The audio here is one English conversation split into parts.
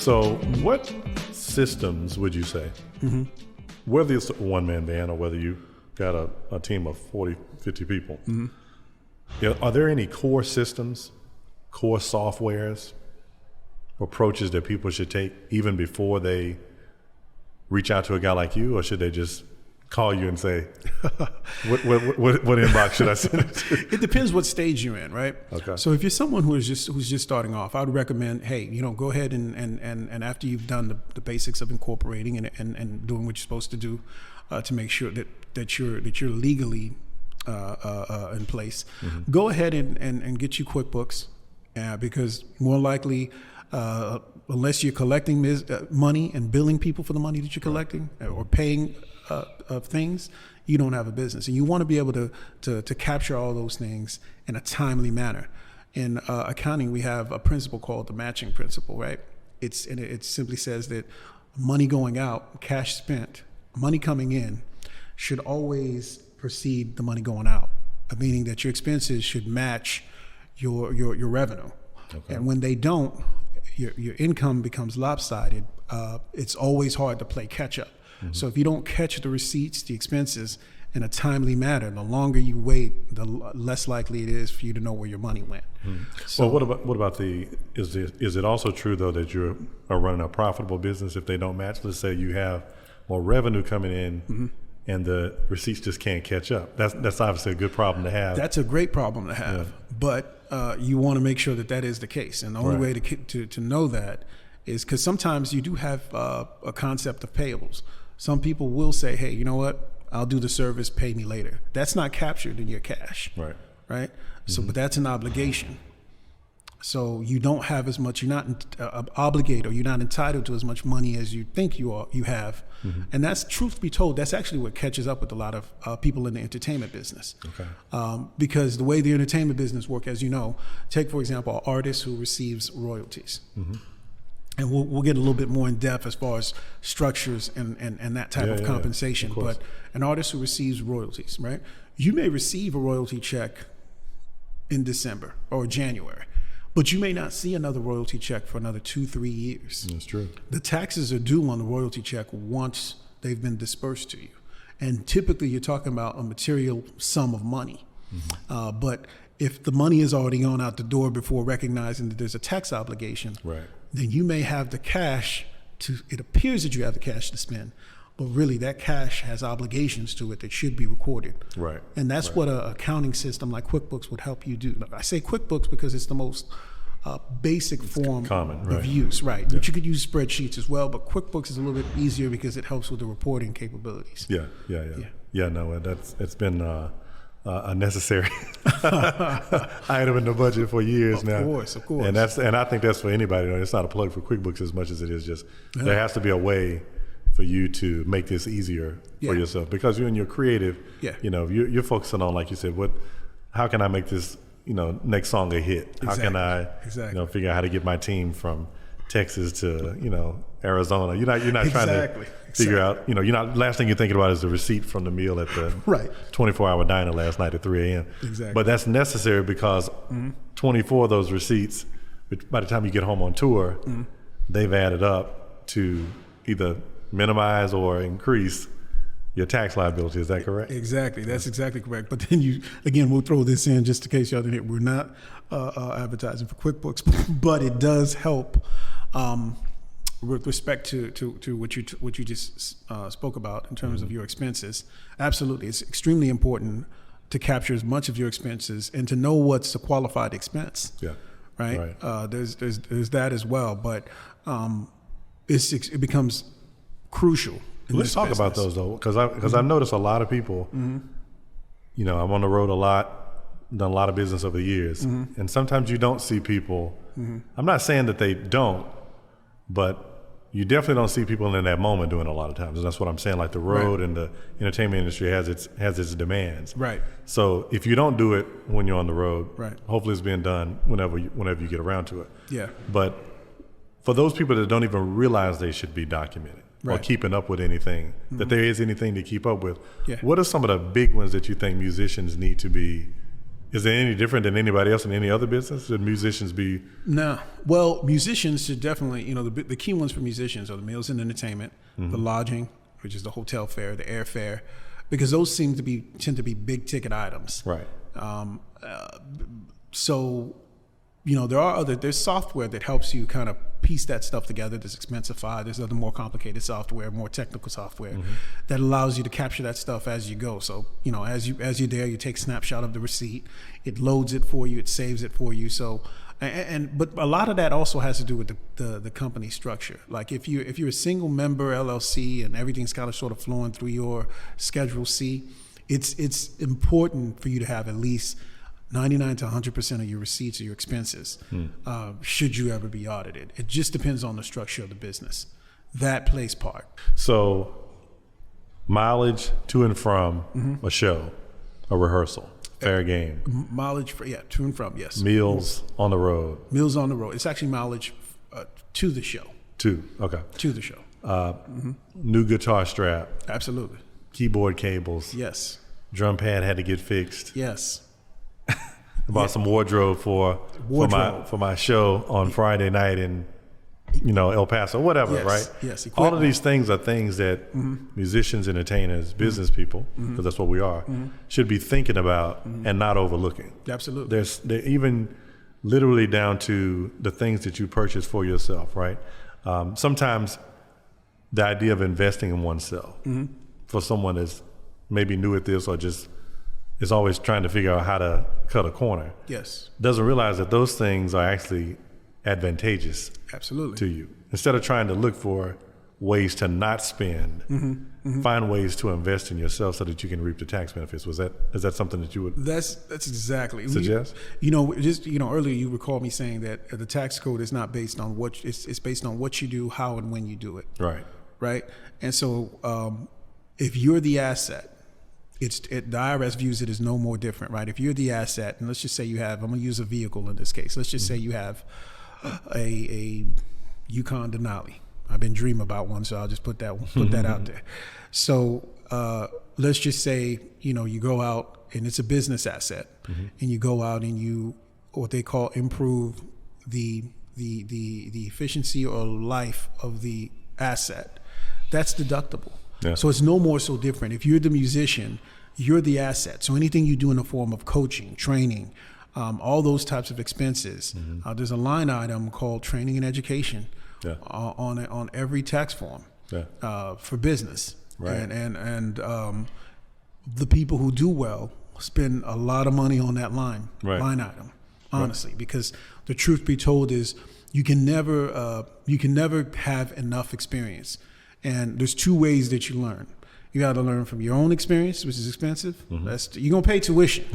So what systems would you say, whether it's a one-man band or whether you got a team of 40, 50 people, are there any core systems, core softwares, approaches that people should take even before they reach out to a guy like you, or should they just call you and say, what inbox should I send it to? It depends what stage you're in, right? Okay. So if you're someone who's just starting off, I would recommend, hey, go ahead and after you've done the basics of incorporating and doing what you're supposed to do to make sure that you're legally in place, go ahead and get you QuickBooks, because more likely, unless you're collecting money and billing people for the money that you're collecting or paying of things, you don't have a business. And you want to be able to capture all those things in a timely manner. In accounting, we have a principle called the matching principle, right? It simply says that money going out, cash spent, money coming in should always precede the money going out, meaning that your expenses should match your revenue. Okay. And when they don't, your income becomes lopsided. It's always hard to play catch up. So if you don't catch the receipts, the expenses in a timely manner, the longer you wait, the less likely it is for you to know where your money went. So, well, what about is it also true though that you're running a profitable business if they don't match? Let's say you have more revenue coming in and the receipts just can't catch up. That's obviously a good problem to have. That's a great problem to have, but you want to make sure that is the case. And the only way to know that is because sometimes you do have a concept of payables. Some people will say, hey, you know what? I'll do the service, pay me later. That's not captured in your cash. Right? So, but that's an obligation. So you don't have as much, you're not obligated, or you're not entitled to as much money as you think you have. And that's, truth be told, that's actually what catches up with a lot of people in the entertainment business. Because the way the entertainment business works, as you know, take, for example, an artist who receives royalties. And we'll get a little bit more in depth as far as structures and that type of compensation. But an artist who receives royalties, right? You may receive a royalty check in December or January, but you may not see another royalty check for another 2-3 years. That's true. The taxes are due on the royalty check once they've been dispersed to you. And typically you're talking about a material sum of money. But if the money is already gone out the door before recognizing that there's a tax obligation, then you may have the cash it appears that you have the cash to spend, but really that cash has obligations to it that should be recorded. And that's what an accounting system like QuickBooks would help you do. I say QuickBooks because it's the most basic form of use, But you could use spreadsheets as well, but QuickBooks is a little bit easier because it helps with the reporting capabilities. No, it's been a necessary item in the budget for years now. Of course. And I think that's for anybody. It's not a plug for QuickBooks as much as it is just there has to be a way for you to make this easier for yourself, because you're creative. You're focusing on, like you said, how can I make this next song a hit? How can I figure out how to get my team from Texas to Arizona? You're not trying to figure out, you're not, last thing you're thinking about is the receipt from the meal at the 24-hour diner last night at 3 a.m. But that's necessary because 24 of those receipts, by the time you get home on tour, they've added up to either minimize or increase your tax liability. Is that correct? Exactly. That's exactly correct. But then we'll throw this in just in case y'all didn't hear. We're not advertising for QuickBooks, but it does help with respect to what you just spoke about in terms of your expenses. Absolutely. It's extremely important to capture as much of your expenses and to know what's a qualified expense. Right. There's that as well, but it becomes crucial. Let's talk about those though, because I've noticed a lot of people. I'm on the road a lot, done a lot of business over the years, and sometimes you don't see people. I'm not saying that they don't, but you definitely don't see people in that moment doing it a lot of times. And that's what I'm saying. Like the road and the entertainment industry has its demands. So if you don't do it when you're on the road, hopefully it's being done whenever you get around to it. But for those people that don't even realize they should be documented or keeping up with anything, that there is anything to keep up with, what are some of the big ones that you think musicians need to be Is it any different than anybody else in any other business? Should musicians be? No. Well, musicians should definitely, the key ones for musicians are the meals and entertainment, the lodging, which is the hotel fare, the airfare, because those tend to be big ticket items. Right. So, there's software that helps you kind of piece that stuff together. There's Expensify, there's other more complicated software, more technical software that allows you to capture that stuff as you go. So, as you're there, you take a snapshot of the receipt, it loads it for you, it saves it for you. So, but a lot of that also has to do with the company structure. Like if you're a single member LLC and everything's kind of sort of flowing through your Schedule C, it's important for you to have at least 99 to 100% of your receipts or your expenses, should you ever be audited. It just depends on the structure of the business. That plays part. So mileage to and from a show, a rehearsal, fair game. Mileage, to and from, yes. Meals on the road. Meals on the road. It's actually mileage to the show. Okay. To the show. New guitar strap. Absolutely. Keyboard cables. Yes. Drum pad had to get fixed. Yes. Bought some wardrobe for my show on Friday night in El Paso, whatever, right? Yes. All of these things are things that musicians, entertainers, business people, because that's what we are, should be thinking about and not overlooking. Absolutely. They're even literally down to the things that you purchase for yourself, right? Sometimes the idea of investing in oneself for someone that's maybe new at this or just is always trying to figure out how to cut a corner. Yes. Doesn't realize that those things are actually advantageous. Absolutely. To you. Instead of trying to look for ways to not spend, find ways to invest in yourself so that you can reap the tax benefits. Is that something that you would That's exactly suggest? Earlier you recall me saying that the tax code is not based on it's based on what you do, how and when you do it. Right. And so if you're the asset, the IRS views it as no more different, right? If you're the asset, and let's just say you have, I'm going to use a vehicle in this case. Let's just say you have a Yukon Denali. I've been dreaming about one, so I'll just put that out there. So let's just say, you go out and it's a business asset, and you go out and you, what they call improve the efficiency or life of the asset. That's deductible. Yeah. So it's no more so different. If you're the musician, you're the asset. So anything you do in the form of coaching, training, all those types of expenses, there's a line item called training and education on every tax form for business. Right. And the people who do well spend a lot of money on that line item, honestly, because the truth be told is you can never have enough experience. And there's two ways that you learn. You got to learn from your own experience, which is expensive. You're gonna pay tuition.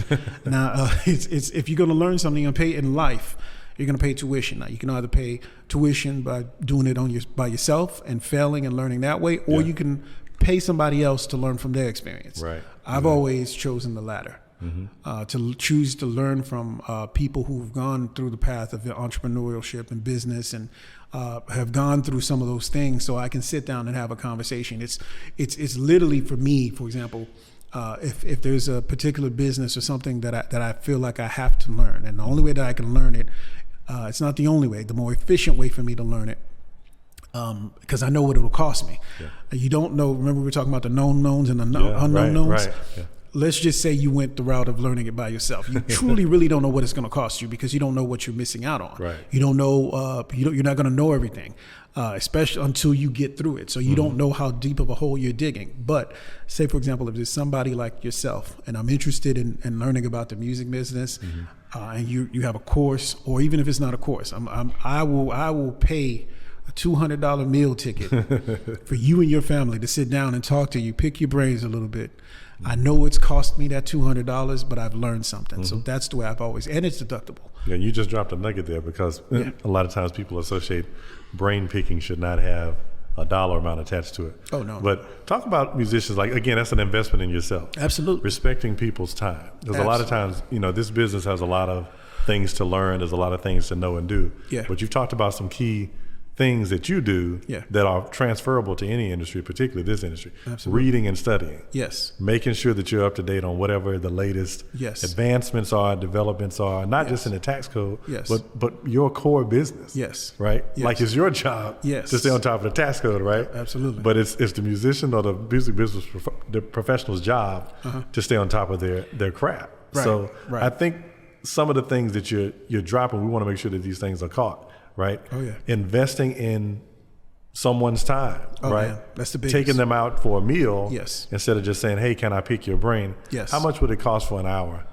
Now, it's if you're gonna learn something, you're gonna pay in life. You're gonna pay tuition. Now, you can either pay tuition by doing it by yourself and failing and learning that way, or you can pay somebody else to learn from their experience. Right. I've always chosen the latter. To choose to learn from people who've gone through the path of entrepreneurship and business and have gone through some of those things, so I can sit down and have a conversation. It's literally, for me, for example, if there's a particular business or something that I feel like I have to learn, and the only way that I can learn it, it's not the only way, the more efficient way for me to learn it, because I know what it'll cost me. You don't know. Remember, we were talking about the known knowns and the unknown knowns. Let's just say you went the route of learning it by yourself. You truly really don't know what it's going to cost you because you don't know what you're missing out on. Right. You don't know, you're not going to know everything, especially until you get through it. So you don't know how deep of a hole you're digging. But say, for example, if there's somebody like yourself and I'm interested in learning about the music business, and you have a course, or even if it's not a course, I will pay a $200 meal ticket for you and your family to sit down and talk to you, pick your brains a little bit. I know it's cost me that $200, but I've learned something. So that's the way I've always, and it's deductible. Yeah, you just dropped a nugget there because a lot of times people associate brain picking should not have a dollar amount attached to it. Oh, no. But talk about musicians, like, again, that's an investment in yourself. Absolutely. Respecting people's time. Because a lot of times, this business has a lot of things to learn. There's a lot of things to know and do. Yeah. But you've talked about some key things that you do that are transferable to any industry, particularly this industry. Absolutely. Reading and studying. Yes. Making sure that you're up to date on whatever the latest advancements are, developments are, not just in the tax code, but your core business. Yes. Right? Yes. Like it's your job to stay on top of the tax code, right? Absolutely. But it's the musician or the music business the professional's job to stay on top of their craft. Right. So I think some of the things that you're dropping, we want to make sure that these things are caught. Right? Oh, yeah. Investing in someone's time, right? Man. That's the biggest. Taking them out for a meal Yes. instead of just saying, hey, can I pick your brain? Yes. How much would it cost for an hour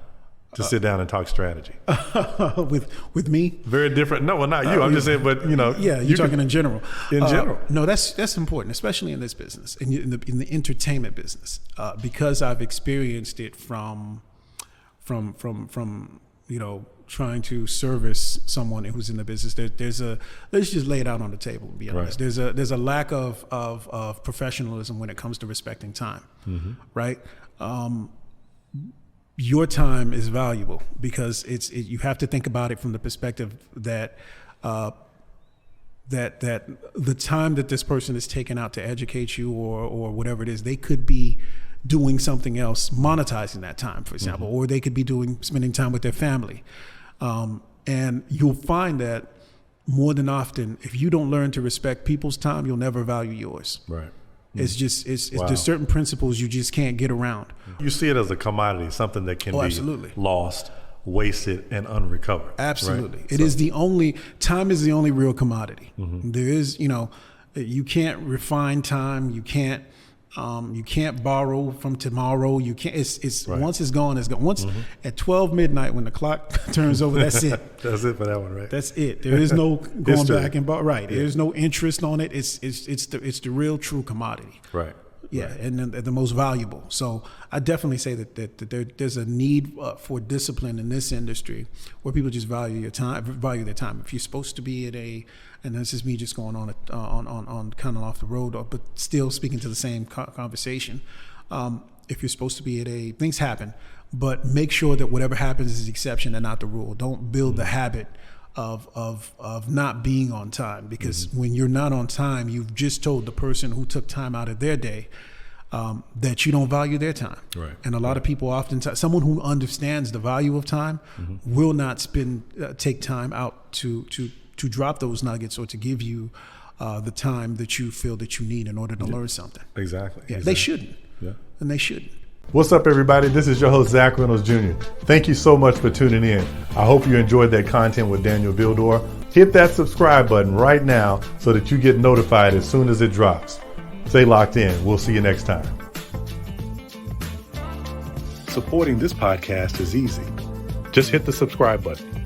to sit down and talk strategy? With me? Very different. No, well, not you. I'm just saying, but Yeah, you're talking in general. In general. No, that's important, especially in this business, in the entertainment business, because I've experienced it from trying to service someone who's in the business. Let's just lay it out on the table and be honest. Right. There's a lack of professionalism when it comes to respecting time, right? Your time is valuable because you have to think about it from the perspective that that the time that this person is taking out to educate you or whatever it is, they could be doing something else, monetizing that time, for example, or they could be spending time with their family. And you'll find that more than often, if you don't learn to respect people's time, you'll never value yours. Right. It's there's certain principles you just can't get around. You see it as a commodity, something that can be lost, wasted, and unrecovered. Absolutely. Right? It is time is the only real commodity. There is, you can't refine time. You can't borrow from tomorrow. You can't. It's once it's gone, it's gone. Once at 12 midnight when the clock turns over, that's it. That's it for that one, right? That's it. There is no going back and borrow. Right. There's no interest on it. It's the real true commodity. Right. Yeah, and the most valuable. So I definitely say that there's a need for discipline in this industry where people just value their time. If you're supposed to be at and this is me just going on kind of off the road, but still speaking to the same conversation. If you're supposed to be at things happen, but make sure that whatever happens is the exception and not the rule. Don't build the habit of not being on time, because when you're not on time, you've just told the person who took time out of their day that you don't value their time. Right. And a lot of people oftentimes, someone who understands the value of time will not take time out to drop those nuggets or to give you the time that you feel that you need in order to learn something. Exactly. Yeah, they shouldn't. Yeah. And they shouldn't. What's up, everybody? This is your host, Zach Reynolds Jr. Thank you so much for tuning in. I hope you enjoyed that content with Daniel Vildor. Hit that subscribe button right now so that you get notified as soon as it drops. Stay locked in. We'll see you next time. Supporting this podcast is easy. Just hit the subscribe button.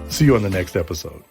See you on the next episode.